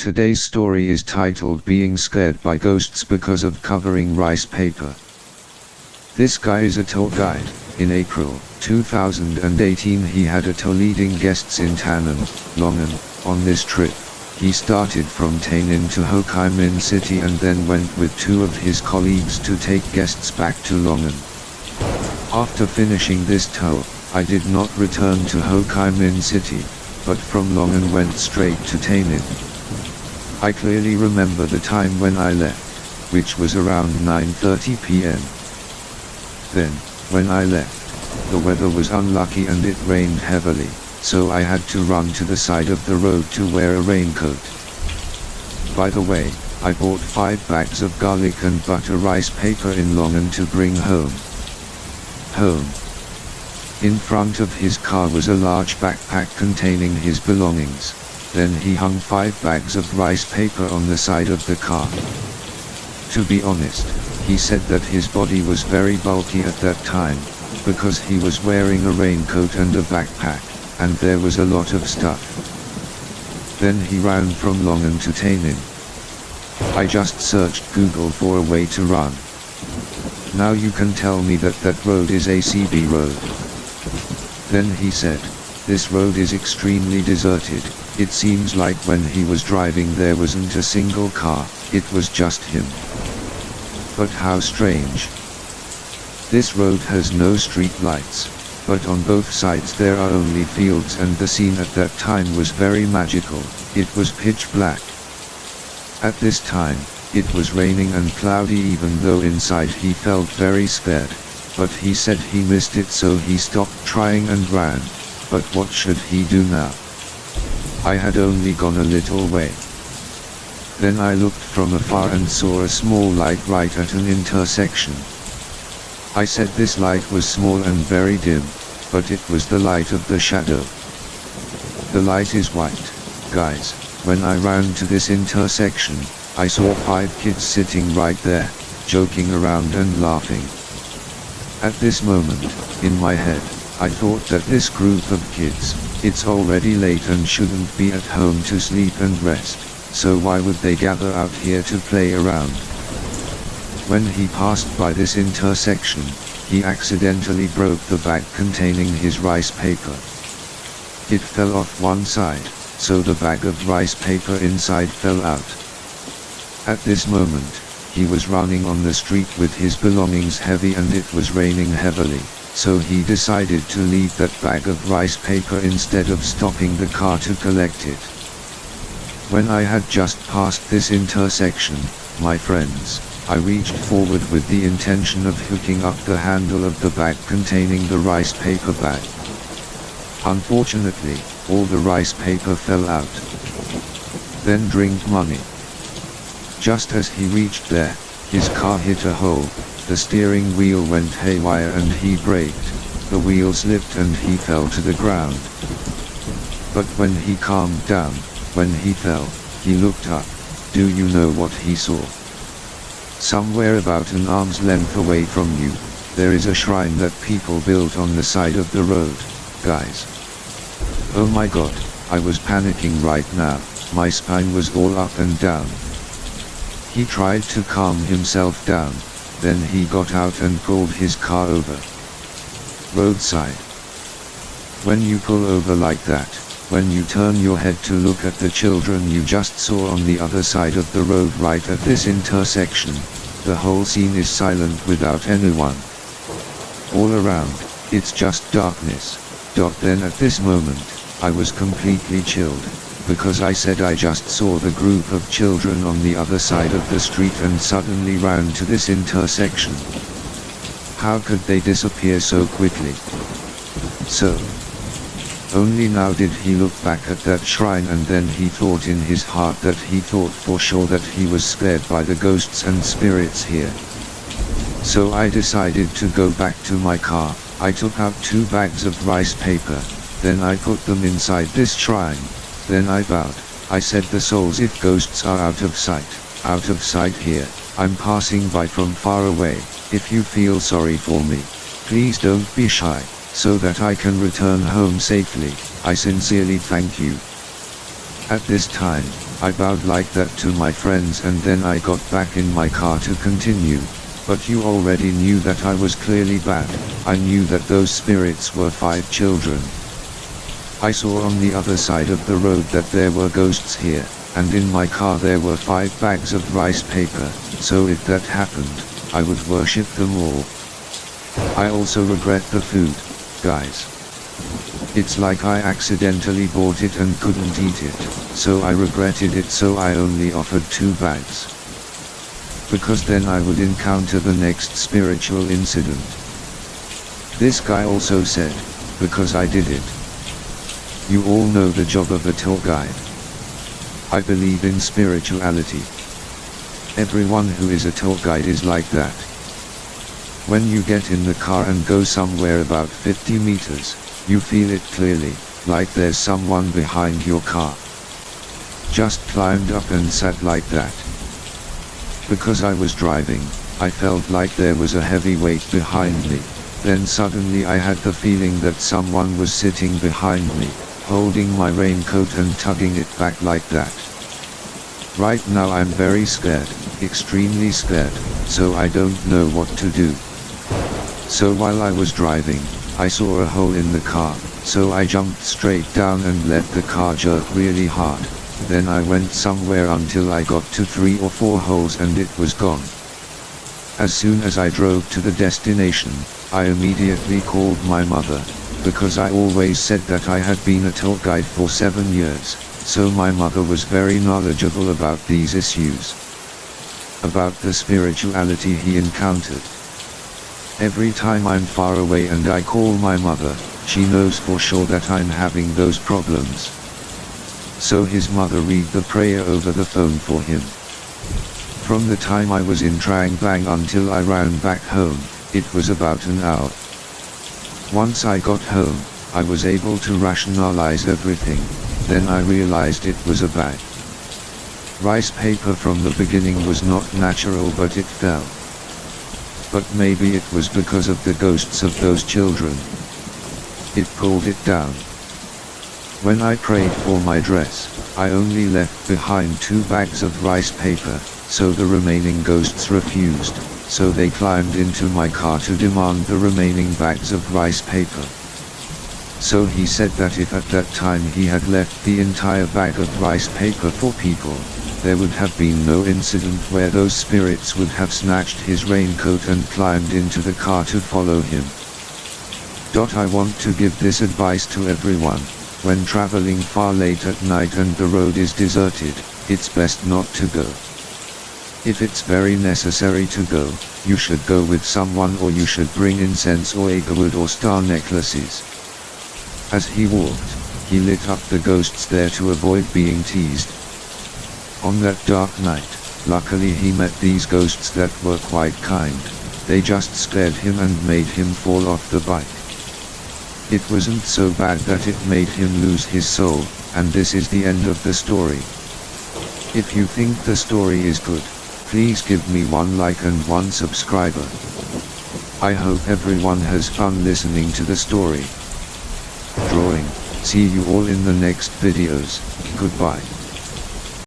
Today's story is titled Being Scared by Ghosts Because of Covering Rice Paper. This guy is a tour guide. In April 2018 he had a tour leading guests in Tannan, Longan. On this trip, he started from Tannan to Ho Chi Minh City and then went with two of his colleagues to take guests back to Longan. After finishing this tour, I did not return to Ho Chi Minh City, but from Longan went straight to Tannan. I clearly remember the time when I left, which was around 9:30 p.m. Then, when I left, the weather was unlucky and it rained heavily, so I had to run to the side of the road to wear a raincoat. By the way, I bought 5 bags of garlic and butter rice paper in Longan to bring home. In front of his car was a large backpack containing his belongings. Then he hung 5 bags of rice paper on the side of the car. To be honest, he said that his body was very bulky at that time, because he was wearing a raincoat and a backpack, and there was a lot of stuff. Then he ran from Longan to Tannan. I just searched Google for a way to run. Now you can tell me that that road is a CB road. Then he said, this road is extremely deserted. It seems like when he was driving there wasn't a single car, it was just him. But how strange. This road has no street lights, but on both sides there are only fields and the scene at that time was very magical. It was pitch black. At this time, it was raining and cloudy even though inside he felt very scared, but he said he missed it so he stopped trying and ran. But what should he do now? I had only gone a little way. Then I looked from afar and saw a small light right at an intersection. I said this light was small and very dim, but it was the light of the shadow. The light is white, guys. When I ran to this intersection, I saw 5 kids sitting right there, joking around and laughing. At this moment, in my head, I thought that this group of kids, it's already late and shouldn't be at home to sleep and rest, so why would they gather out here to play around? When he passed by this intersection, he accidentally broke the bag containing his rice paper. It fell off one side, so the bag of rice paper inside fell out. At this moment, he was running on the street with his belongings heavy and it was raining heavily. So he decided to leave that bag of rice paper instead of stopping the car to collect it. When I had just passed this intersection, my friends, I reached forward with the intention of hooking up the handle of the bag containing the rice paper bag. Unfortunately, all the rice paper fell out. Then drink money. Just as he reached there, his car hit a hole. The steering wheel went haywire and he braked, the wheel slipped and he fell to the ground. But when he calmed down, when he fell, he looked up. Do you know what he saw? Somewhere about an arm's length away from you, there is a shrine that people built on the side of the road, guys. Oh my god, I was panicking right now, my spine was all up and down. He tried to calm himself down. Then he got out and pulled his car over. Roadside. When you pull over like that, when you turn your head to look at the children you just saw on the other side of the road right at this intersection, the whole scene is silent without anyone. All around, it's just darkness. Then at this moment, I was completely chilled, because I said I just saw the group of children on the other side of the street and suddenly ran to this intersection. How could they disappear so quickly? So, only now did he look back at that shrine and then he thought in his heart that he thought for sure that he was scared by the ghosts and spirits here. So I decided to go back to my car. I took out 2 bags of rice paper, then I put them inside this shrine. Then I bowed. I said the souls if ghosts are out of sight here, I'm passing by from far away, if you feel sorry for me, please don't be shy, so that I can return home safely, I sincerely thank you. At this time, I bowed like that to my friends and then I got back in my car to continue. But you already knew that I was clearly bad. I knew that those spirits were 5 children. I saw on the other side of the road that there were ghosts here, and in my car there were 5 bags of rice paper, so if that happened, I would worship them all. I also regret the food, guys. It's like I accidentally bought it and couldn't eat it, so I regretted it, so I only offered 2 bags. Because then I would encounter the next spiritual incident. This guy also said, because I did it. You all know the job of a tour guide. I believe in spirituality. Everyone who is a tour guide is like that. When you get in the car and go somewhere about 50 meters, you feel it clearly, like there's someone behind your car. Just climbed up and sat like that. Because I was driving, I felt like there was a heavy weight behind me. Then suddenly I had the feeling that someone was sitting behind me, holding my raincoat and tugging it back like that. Right now I'm very scared, extremely scared, so I don't know what to do. So while I was driving, I saw a hole in the car, so I jumped straight down and let the car jerk really hard. Then I went somewhere until I got to 3 or 4 holes and it was gone. As soon as I drove to the destination, I immediately called my mother, because I always said that I had been a tour guide for 7 years, so my mother was very knowledgeable about these issues. About the spirituality he encountered. Every time I'm far away and I call my mother, she knows for sure that I'm having those problems. So his mother read the prayer over the phone for him. From the time I was in Trang Bang until I ran back home, it was about an hour. Once I got home, I was able to rationalize everything, then I realized it was a bag. Rice paper from the beginning was not natural, but it fell. But maybe it was because of the ghosts of those children. It pulled it down. When I prayed for my dress, I only left behind 2 bags of rice paper, so the remaining ghosts refused, so they climbed into my car to demand the remaining bags of rice paper. So he said that if at that time he had left the entire bag of rice paper for people, there would have been no incident where those spirits would have snatched his raincoat and climbed into the car to follow him. I want to give this advice to everyone. When traveling far late at night and the road is deserted, it's best not to go. If it's very necessary to go, you should go with someone, or you should bring incense or agarwood or star necklaces. As he walked, he lit up the ghosts there to avoid being teased. On that dark night, luckily he met these ghosts that were quite kind. They just scared him and made him fall off the bike. It wasn't so bad that it made him lose his soul, and this is the end of the story. If you think the story is good, please give me 1 like and 1 subscriber. I hope everyone has fun listening to the story. Drawing. See you all in the next videos. Goodbye.